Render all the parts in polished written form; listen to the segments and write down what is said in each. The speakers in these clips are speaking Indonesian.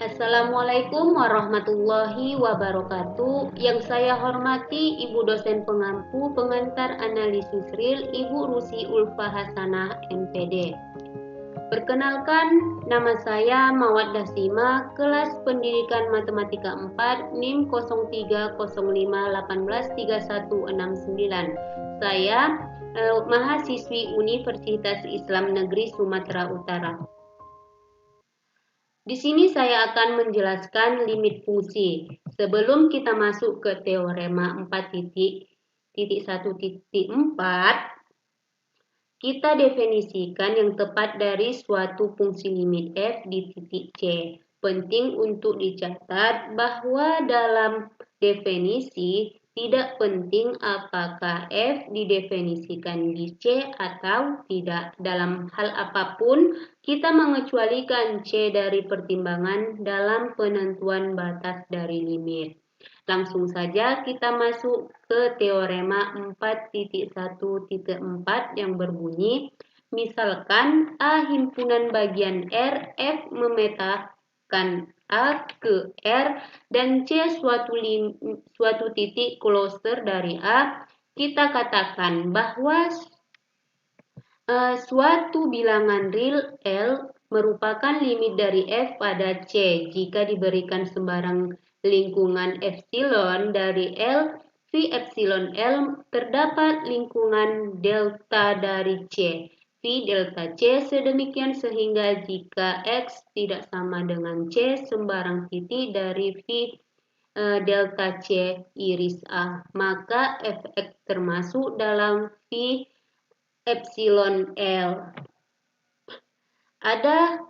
Assalamualaikum warahmatullahi wabarakatuh. Yang saya hormati Ibu dosen pengampu pengantar analisis real Ibu Rusi Ulfa Hasanah MPD. Perkenalkan, nama saya Mawaddah Sima, kelas Pendidikan Matematika 4, NIM 0305183169. Saya mahasiswi Universitas Islam Negeri Sumatera Utara. Di sini saya akan menjelaskan limit fungsi. Sebelum kita masuk ke teorema 4.1.4, kita definisikan yang tepat dari suatu fungsi limit f di titik C. Penting untuk dicatat bahwa dalam definisi tidak penting apakah f didefinisikan di C atau tidak. Dalam hal apapun, kita mengecualikan C dari pertimbangan dalam penentuan batas dari limit. Langsung saja kita masuk ke teorema 4.1.4 yang berbunyi, misalkan A himpunan bagian R, F memetakan A ke R, dan C suatu titik cluster dari A, kita katakan bahwa suatu bilangan real L merupakan limit dari F pada C jika diberikan sembarang lingkungan epsilon dari L, V epsilon L terdapat lingkungan delta dari C, V delta C sedemikian sehingga jika X tidak sama dengan C sembarang titik dari V delta C iris A, maka Fx termasuk dalam V epsilon L. Ada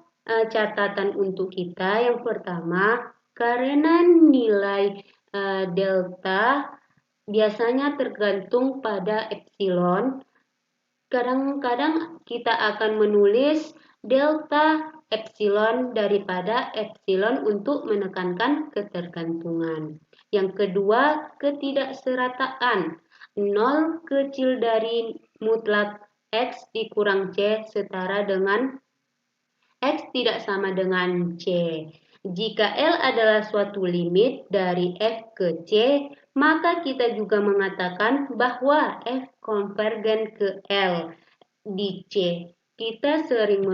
catatan untuk kita. Yang pertama, karena nilai delta biasanya tergantung pada epsilon, kadang-kadang kita akan menulis delta epsilon daripada epsilon untuk menekankan ketergantungan. Yang kedua, ketidakserataan. 0 kecil dari mutlak X dikurang C setara dengan X tidak sama dengan C. Jika L adalah suatu limit dari F ke C, maka kita juga mengatakan bahwa F konvergen ke L di C. Kita sering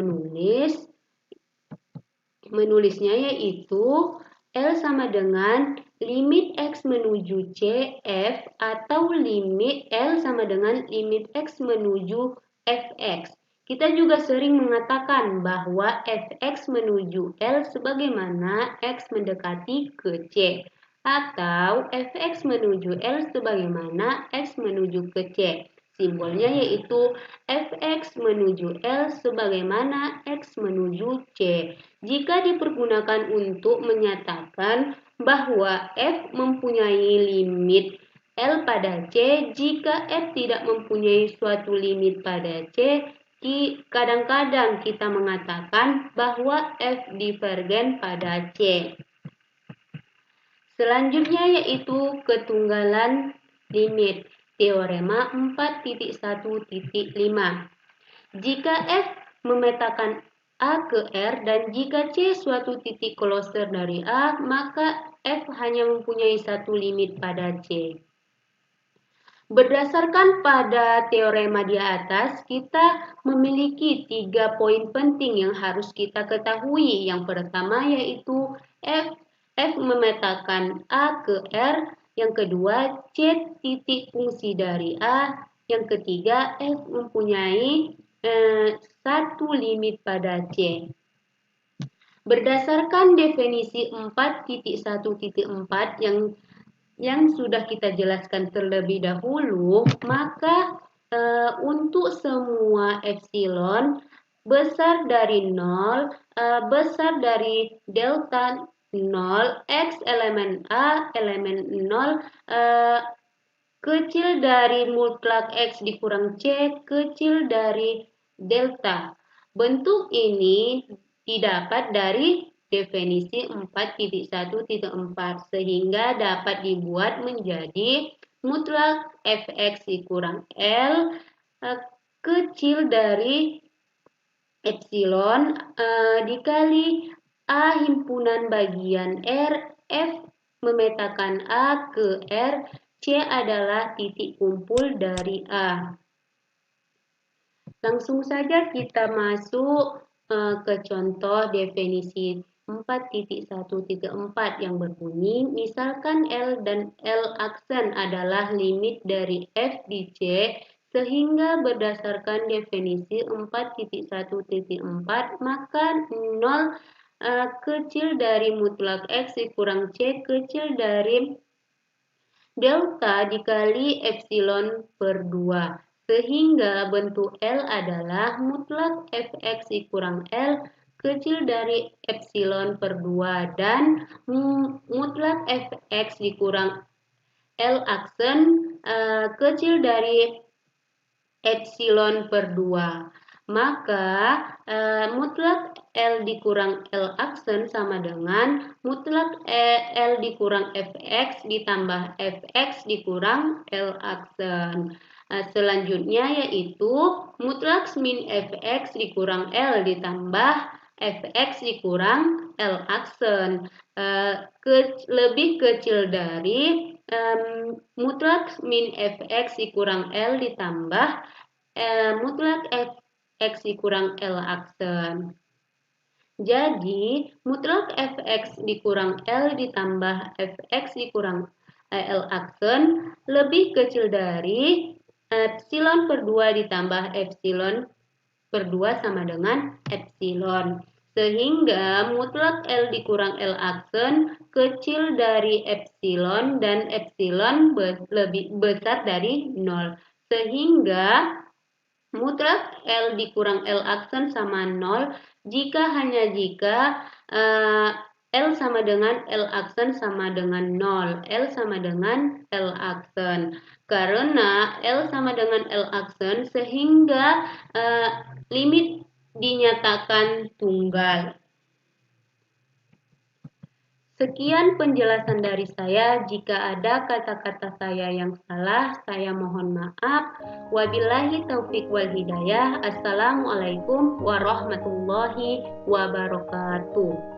menulisnya yaitu L sama dengan limit X menuju C F atau limit L sama dengan limit X menuju Fx. Kita juga sering mengatakan bahwa Fx menuju L sebagaimana X mendekati ke C atau Fx menuju L sebagaimana X menuju ke C. Simbolnya yaitu Fx menuju L sebagaimana X menuju C. Jika dipergunakan untuk menyatakan bahwa F mempunyai limit L pada C, jika F tidak mempunyai suatu limit pada C, kadang-kadang kita mengatakan bahwa F divergen pada C. Selanjutnya yaitu ketunggalan limit, teorema 4.1.5. Jika F memetakan A ke R dan jika C suatu titik cluster dari A, maka F hanya mempunyai satu limit pada C. Berdasarkan pada teorema di atas, kita memiliki 3 poin penting yang harus kita ketahui. Yang pertama yaitu F memetakan A ke R, yang kedua C titik fungsi dari A, yang ketiga F mempunyai satu limit pada C. Berdasarkan definisi 4.1.4 yang sudah kita jelaskan terlebih dahulu, maka untuk semua epsilon besar dari 0, besar dari delta 0, X elemen A, elemen 0, kecil dari mutlak X dikurang C, kecil dari delta. Bentuk ini didapat dari definisi 4.1.4 sehingga dapat dibuat menjadi mutlak Fx dikurang L kecil dari epsilon dikali A himpunan bagian R, F memetakan A ke R, C adalah titik kumpul dari A. Langsung saja kita masuk ke contoh definisi 4.1.4 yang berbunyi, misalkan L dan L aksen adalah limit dari F di C, sehingga berdasarkan definisi 4.1.4 maka 0 kecil dari mutlak X dikurang C kecil dari delta dikali epsilon per 2. Sehingga bentuk L adalah mutlak Fx dikurang L kecil dari epsilon per 2 dan mutlak Fx dikurang L aksen kecil dari epsilon per 2. Maka mutlak L dikurang L aksen sama dengan mutlak L dikurang Fx ditambah Fx dikurang L aksen. Selanjutnya yaitu mutlak min Fx dikurang L ditambah Fx dikurang L aksen lebih kecil dari mutlak min Fx dikurang L ditambah mutlak Fx dikurang L aksen. Jadi, mutlak Fx dikurang L ditambah Fx dikurang L aksen lebih kecil dari epsilon per 2 ditambah epsilon per 2 sama dengan epsilon. Sehingga mutlak L dikurang L aksen kecil dari epsilon dan epsilon lebih besar dari 0. Sehingga mutlak L dikurang L aksen sama 0 hanya jika L sama dengan L aksen sama dengan 0. L sama dengan L aksen. Karena L sama dengan L aksen sehingga limit dinyatakan tunggal. Sekian penjelasan dari saya. Jika ada kata-kata saya yang salah, saya mohon maaf. Wabillahi taufik wal hidayah. Assalamualaikum warahmatullahi wabarakatuh.